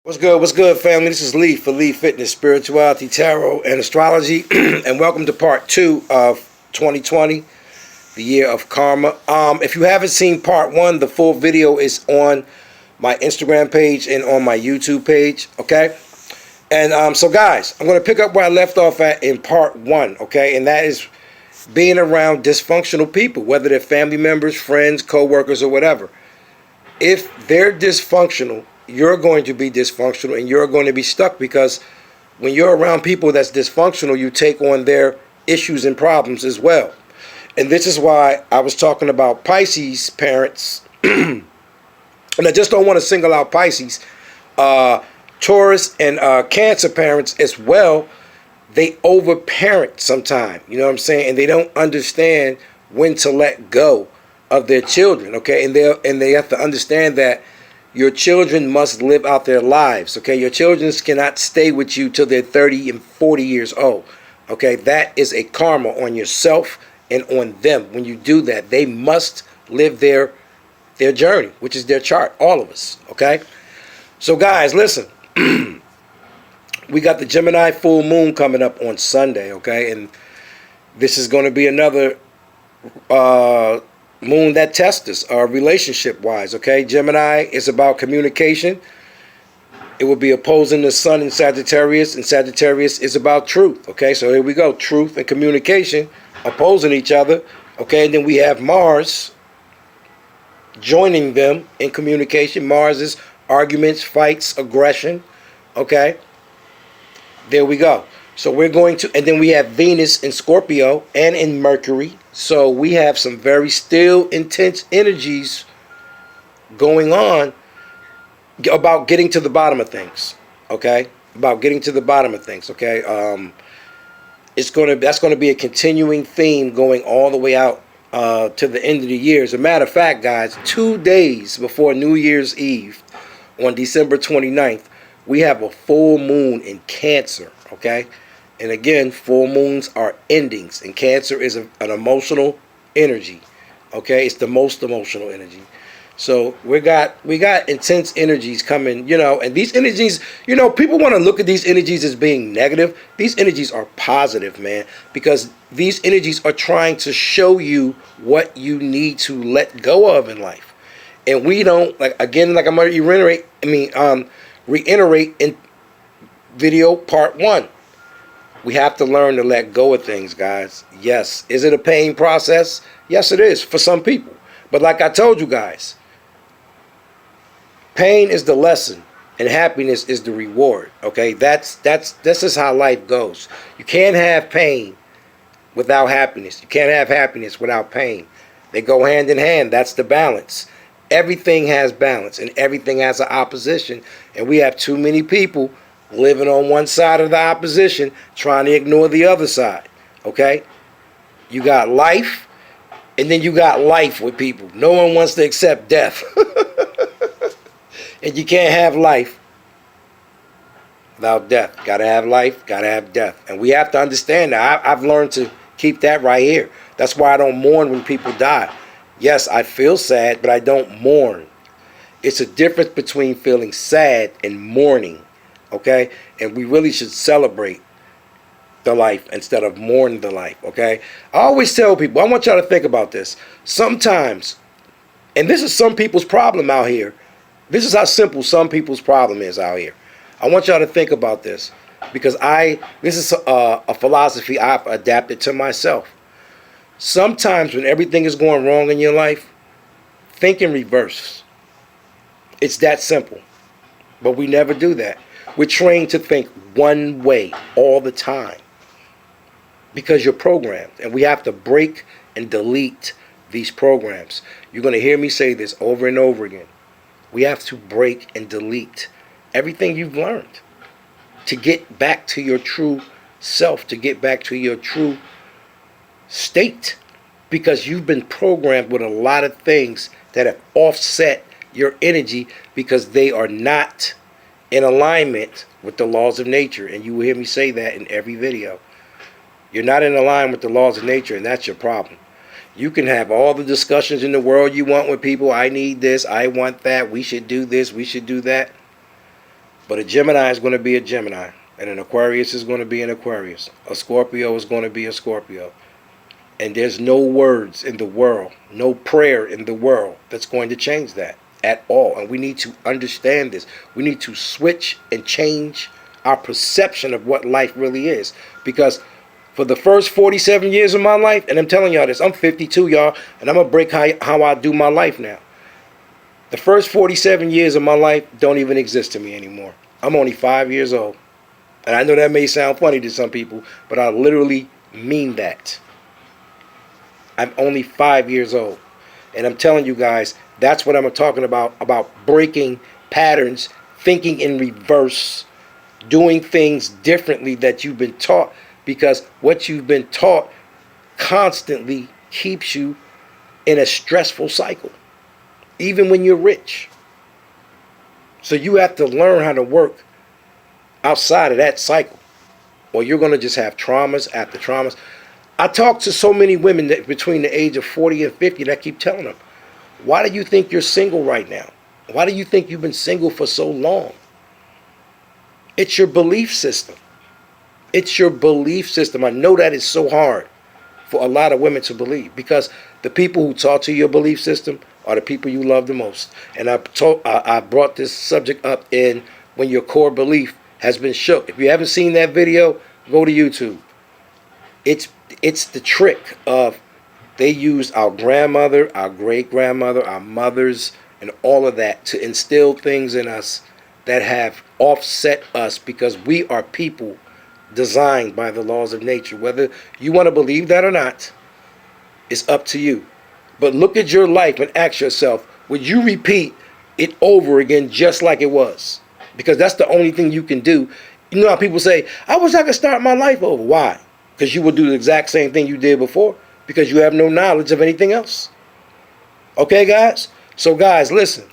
What's good, family? This is Lee for Lee Fitness, Spirituality, Tarot, and Astrology, and welcome to part 2 of 2020, the year of karma. If you haven't seen part 1, the full video is on my Instagram page and on my YouTube page, okay? And so guys, I'm going to pick up where I left off at in part 1, okay? And that is being around dysfunctional people, whether they're family members, friends, co-workers, or whatever. If they're dysfunctional, you're going to be dysfunctional and you're going to be stuck, because when you're around people that's dysfunctional, you take on their issues and problems as well. And this is why I was talking about Pisces parents. And I just don't want to single out Pisces. Taurus and Cancer parents as well. They overparent sometimes, you know what I'm saying? And they don't understand when to let go of their children, okay? And they have to understand that your children must live out their lives, okay? Your children cannot stay with you till they're 30 and 40 years old, okay? That is a karma on yourself and on them. When you do that, they must live their journey, which is their chart, all of us, okay? So guys, listen. We got the Gemini full moon coming up on Sunday, okay? And this is going to be another moon that tests us relationship-wise, okay? Gemini is about communication. It will be opposing the sun in Sagittarius, and Sagittarius is about truth, okay? So here we go, truth and communication opposing each other, okay? And then we have Mars joining them in communication. Mars is arguments, fights, aggression, okay? There we go. So we're going to, and then we have Venus in Scorpio and in Mercury. So we have some very still intense energies going on about getting to the bottom of things, okay? About getting to the bottom of things, okay? That's going to be a continuing theme going all the way out to the end of the year. As a matter of fact, guys, 2 days before New Year's Eve, on December 29th, we have a full moon in Cancer, okay? And again, full moons are endings, and Cancer is an emotional energy, okay? It's the most emotional energy. So we got intense energies coming, you know, and these energies, you know, people want to look at these energies as being negative. These energies are positive, man, because these energies are trying to show you what you need to let go of in life. And we don't, like, again, like I'm going to reiterate in video part 1. We have to learn to let go of things, guys. Yes. Is it a pain process? Yes, it is for some people. But like I told you guys, pain is the lesson and happiness is the reward, okay? This is how life goes. You can't have pain without happiness. You can't have happiness without pain. They go hand in hand. That's the balance. Everything has balance and everything has an opposition. And we have too many people living on one side of the opposition, trying to ignore the other side, okay? You got life, and then you got life with people. No one wants to accept death. And you can't have life without death. Got to have life, got to have death. And we have to understand that. I've learned to keep that right here. That's why I don't mourn when people die. Yes, I feel sad, but I don't mourn. It's a difference between feeling sad and mourning, okay? And we really should celebrate the life instead of mourn the life, okay? I always tell people, I want y'all to think about this. Sometimes, and this is some people's problem out here. This is how simple some people's problem is out here. I want y'all to think about this, because this is a philosophy I've adapted to myself. Sometimes when everything is going wrong in your life, think in reverse. It's that simple. But we never do that. We're trained to think one way all the time because you're programmed. And we have to break and delete these programs. You're going to hear me say this over and over again. We have to break and delete everything you've learned to get back to your true self, to get back to your true state, because you've been programmed with a lot of things that have offset your energy because they are not in alignment with the laws of nature. And you will hear me say that in every video. You're not in alignment with the laws of nature, and that's your problem. You can have all the discussions in the world you want with people. I need this, I want that, we should do this, we should do that. But a Gemini is going to be a Gemini. And an Aquarius is going to be an Aquarius. A Scorpio is going to be a Scorpio. And there's no words in the world, no prayer in the world that's going to change that at all. And we need to understand this. We need to switch and change our perception of what life really is. Because for the first 47 years of my life, and I'm telling y'all this, I'm 52, y'all, and I'm going to break how I do my life now. The first 47 years of my life don't even exist to me anymore. I'm only 5 years old. And I know that may sound funny to some people, but I literally mean that. I'm only 5 years old. And I'm telling you guys, that's what I'm talking about breaking patterns, thinking in reverse, doing things differently that you've been taught, because what you've been taught constantly keeps you in a stressful cycle, even when you're rich. So you have to learn how to work outside of that cycle, or you're going to just have traumas after traumas. I talk to so many women that between the age of 40 and 50, and I keep telling them, why do you think you're single right now? Why do you think you've been single for so long? It's your belief system. It's your belief system. I know that is so hard for a lot of women to believe, because the people who talk to your belief system are the people you love the most. And I brought this subject up in When Your Core Belief Has Been Shook. If you haven't seen that video, go to YouTube. It's the trick of, they use our grandmother, our great-grandmother, our mothers, and all of that to instill things in us that have offset us, because we are people designed by the laws of nature. Whether you want to believe that or not, it's up to you. But look at your life and ask yourself, would you repeat it over again just like it was? Because that's the only thing you can do. You know how people say, I wish I could start my life over. Why? Because you will do the exact same thing you did before, because you have no knowledge of anything else. Okay, guys? So, guys, listen.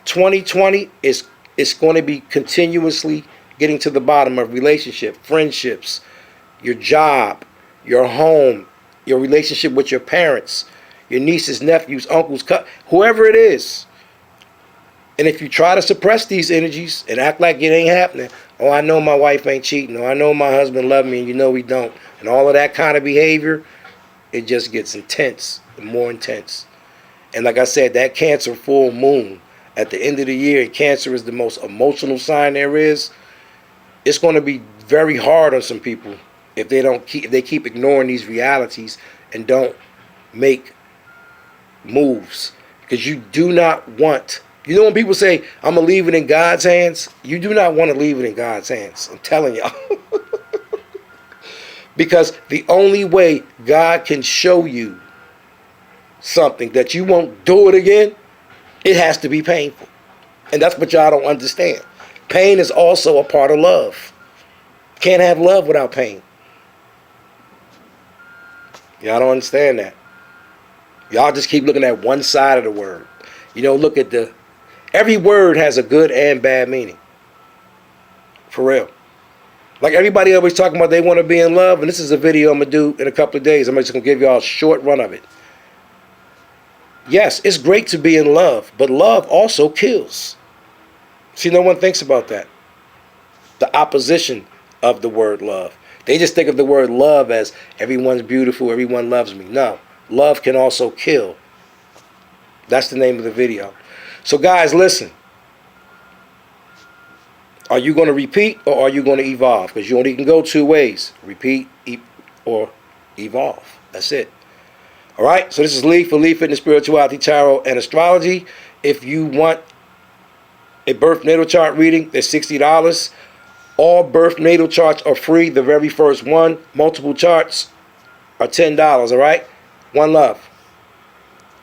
2020 is going to be continuously getting to the bottom of relationship, friendships, your job, your home, your relationship with your parents, your nieces, nephews, uncles, whoever it is. And if you try to suppress these energies and act like it ain't happening, oh, I know my wife ain't cheating, or I know my husband loves me, and you know he don't, and all of that kind of behavior, it just gets intense and more intense. And like I said, that Cancer full moon at the end of the year, and Cancer is the most emotional sign there is, it's going to be very hard on some people if they keep ignoring these realities and don't make moves. Because you do not want, you know when people say, I'm going to leave it in God's hands? You do not want to leave it in God's hands. I'm telling y'all. Because the only way God can show you something that you won't do it again, it has to be painful. And that's what y'all don't understand. Pain is also a part of love. Can't have love without pain. Y'all don't understand that. Y'all just keep looking at one side of the word. You know, look at every word has a good and bad meaning. For real. Like everybody always talking about they want to be in love, and this is a video I'm going to do in a couple of days. I'm just going to give y'all a short run of it. Yes, it's great to be in love, but love also kills. See, no one thinks about that. The opposition of the word love. They just think of the word love as everyone's beautiful, everyone loves me. No, love can also kill. That's the name of the video. So guys, listen. Are you going to repeat, or are you going to evolve? Because you only can go two ways. Repeat or evolve. That's it. All right, so this is Lee for Lee Fitness, Spirituality, Tarot, and Astrology. If you want a birth natal chart reading, they're $60. All birth natal charts are free, the very first one. Multiple charts are $10, all right? One love.